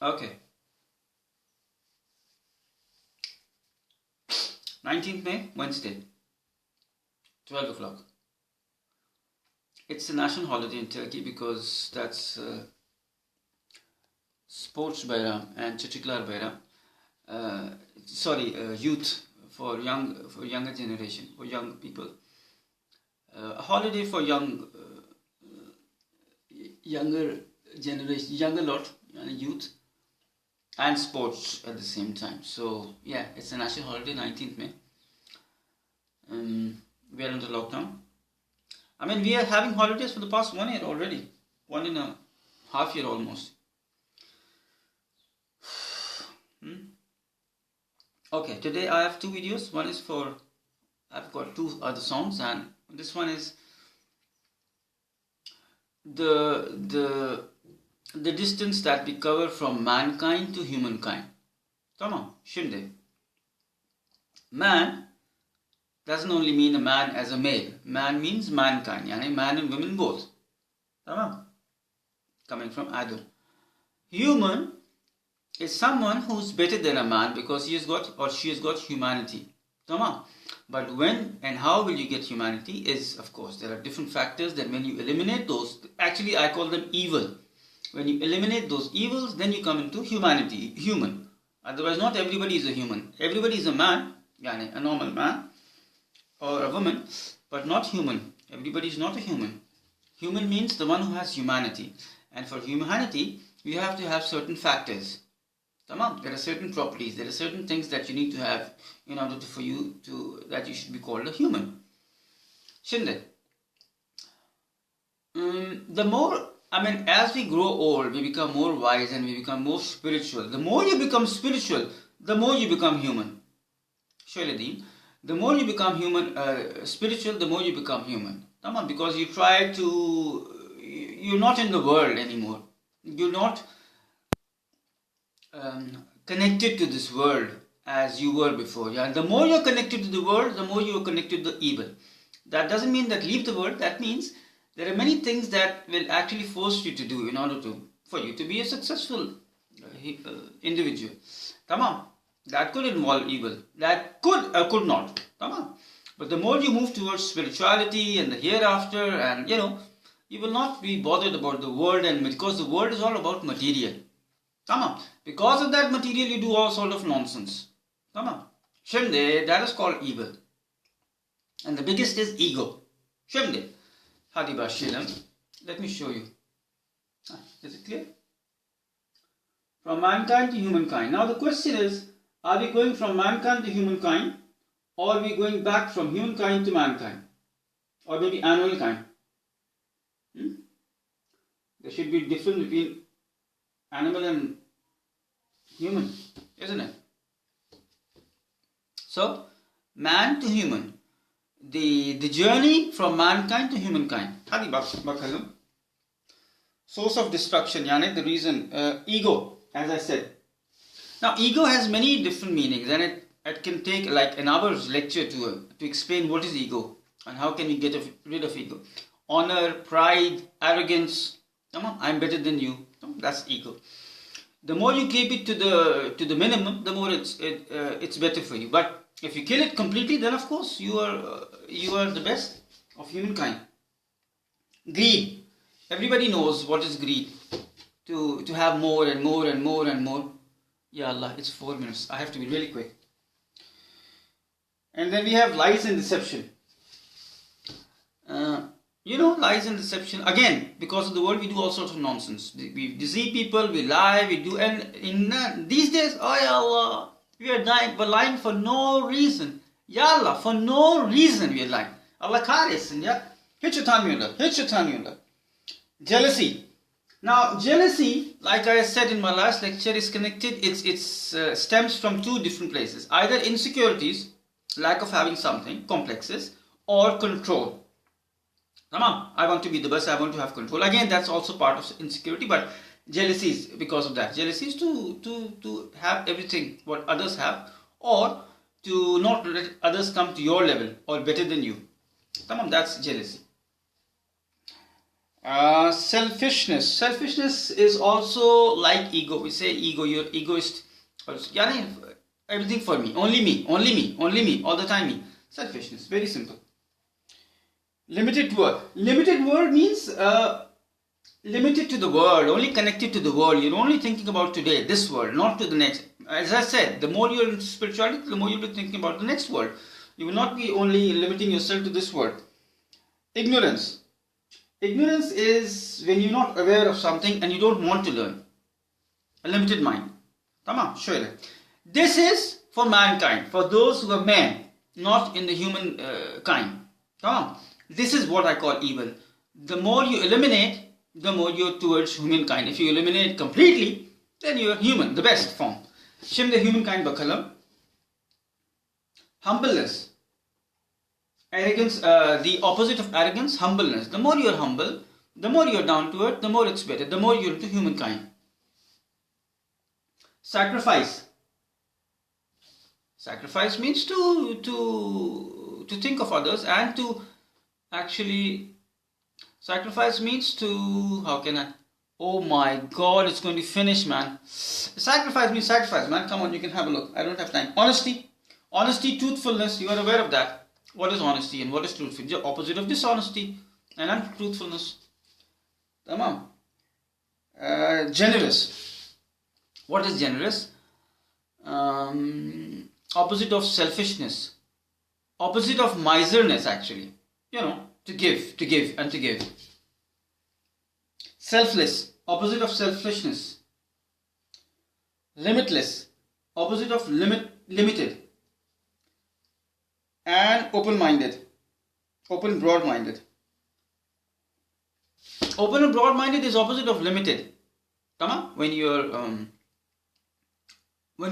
Okay. 19th May, Wednesday, 12 o'clock. It's a national holiday in Turkey because that's Sports Bayram and Çocuklar Bayram. Youth for younger generation, for young people. A holiday for younger generation, younger lot, youth, and sports at the same time. So yeah, it's a national holiday, 19th May. We are under lockdown. I mean, we are having holidays for the past 1 year already. 1.5 years almost. Okay, today I have two videos. One is I've got two other songs, and this one is the distance that we cover from mankind to humankind. Tamam, şimdi. Man doesn't only mean a man as a male. Man means mankind, yani man and women both. Tamam? Coming from Adam. Human is someone who's better than a man because he has got or she has got humanity. Tamam? But when and how will you get humanity is, of course, there are different factors that when you eliminate those, actually I call them evil. When you eliminate those evils, then you come into humanity, human. Otherwise, not everybody is a human. Everybody is a man, yani a normal man, or a woman, but not human. Everybody is not a human. Human means the one who has humanity. And for humanity, you have to have certain factors. Tamam? There are certain properties, there are certain things that you need to have in order for you that you should be called a human. Şimdi, as we grow old, we become more wise and we become more spiritual. The more you become spiritual, the more you become human. Şöyle diyeyim. The more you become spiritual, the more you become human. Tamam? Because you're not in the world anymore. You're not connected to this world as you were before. Yeah? The more you're connected to the world, the more you're connected to the evil. That doesn't mean that leave the world. That means there are many things that will actually force you to do in order for you to be a successful individual. Tamam? That could involve evil. That could not. Tamam? But the more you move towards spirituality and the hereafter, and you will not be bothered about the world, and because the world is all about material. Tamam? Because of that material, you do all sort of nonsense. Tamam? Şimdi, that is called evil. And the biggest is ego. Şimdi, hadi başlayalım. Let me show you. Is it clear? From mankind to humankind. Now the question is, are we going from mankind to humankind, or are we going back from humankind to mankind? Or maybe animal kind? There should be a difference between animal and human, isn't it? So, man to human. The journey from mankind to humankind. Hadi bakalım. Source of destruction, yani the reason, ego, as I said. Now, ego has many different meanings, and it can take like an hour's lecture to explain what is ego and how can you get rid of ego. Honor, pride, arrogance. I'm better than you. That's ego. The more you keep it to the minimum, the more it's better for you. But if you kill it completely, then of course you are the best of humankind. Greed. Everybody knows what is greed. To have more and more and more and more. Ya Allah, it's 4 minutes. I have to be really quick. And then we have lies and deception. Lies and deception. Again, because of the world, we do all sorts of nonsense. We deceive people, we lie, we do. And in these days, oh Ya Allah, we're lying for no reason. Ya Allah, for no reason we are lying. Allah kahretsin ya. Hiç utanmıyorlar. Jealousy. Now, jealousy, like I said in my last lecture, is connected. It stems from two different places. Either insecurities, lack of having something, complexes, or control. Tamam, I want to be the best, I want to have control. Again, that's also part of insecurity, but jealousy is because of that. Jealousy is to have everything what others have, or to not let others come to your level or better than you. Tamam, that's jealousy. Selfishness. Selfishness is also like ego. We say ego, you're egoist. Yani, everything for me, only me, only me, only me, all the time me. Selfishness, very simple. Limited word. Limited word means limited to the world, only connected to the world. You're only thinking about today, this world, not to the next. As I said, the more you're in spirituality, the more you'll be thinking about the next world. You will not be only limiting yourself to this world. Ignorance. Ignorance is when you're not aware of something and you don't want to learn. A limited mind. Tamam, sure. This is for mankind, for those who are men, not in the human kind. Tamam. This is what I call evil. The more you eliminate, the more you're towards humankind. If you eliminate completely, then you're human, the best form. Shim the humankind bakalam. Humbleness. Arrogance, the opposite of arrogance, humbleness. The more you're humble, the more you're down to earth, the more it's better, the more you're into humankind. Sacrifice. Sacrifice means to think of others and to actually, sacrifice means to, how can I, oh my god, it's going to finish, man. Sacrifice means sacrifice, man. Come on, you can have a look. I don't have time. Honesty. Honesty, truthfulness, you are aware of that. What is honesty and what is truthfulness? The opposite of dishonesty and untruthfulness. Tamam. Generous. What is generous? Opposite of selfishness. Opposite of miserness, actually. You know, to give, and to give. Selfless. Opposite of selfishness. Limitless. Opposite of limited. And open-minded, open broad-minded. Open and broad-minded is opposite of limited. Tamam? When you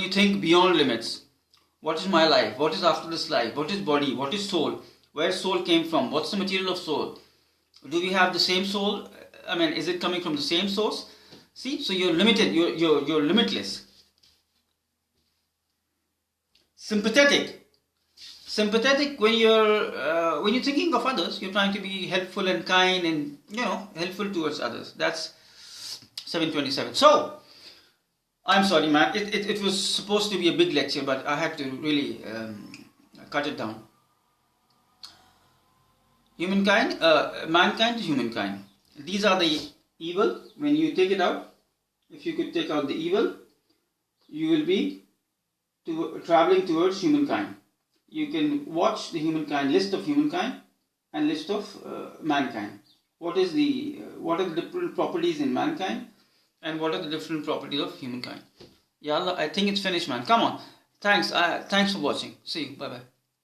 think beyond limits. What is my life? What is after this life? What is body? What is soul? Where soul came from? What's the material of soul? Do we have the same soul? I mean, is it coming from the same source? See, so you're limited. You're limitless. Sympathetic. Sympathetic, when you're thinking of others, you're trying to be helpful and kind and, helpful towards others. That's 727. So, I'm sorry, man. It was supposed to be a big lecture, but I had to really cut it down. Humankind, mankind to humankind. These are the evil. When you take it out, if you could take out the evil, you will be traveling towards humankind. You can watch the humankind, list of humankind and list of mankind. What are the different properties in mankind and what are the different properties of humankind? Ya Allah, I think it's finished, man. Come on. Thanks for watching. See you. Bye bye.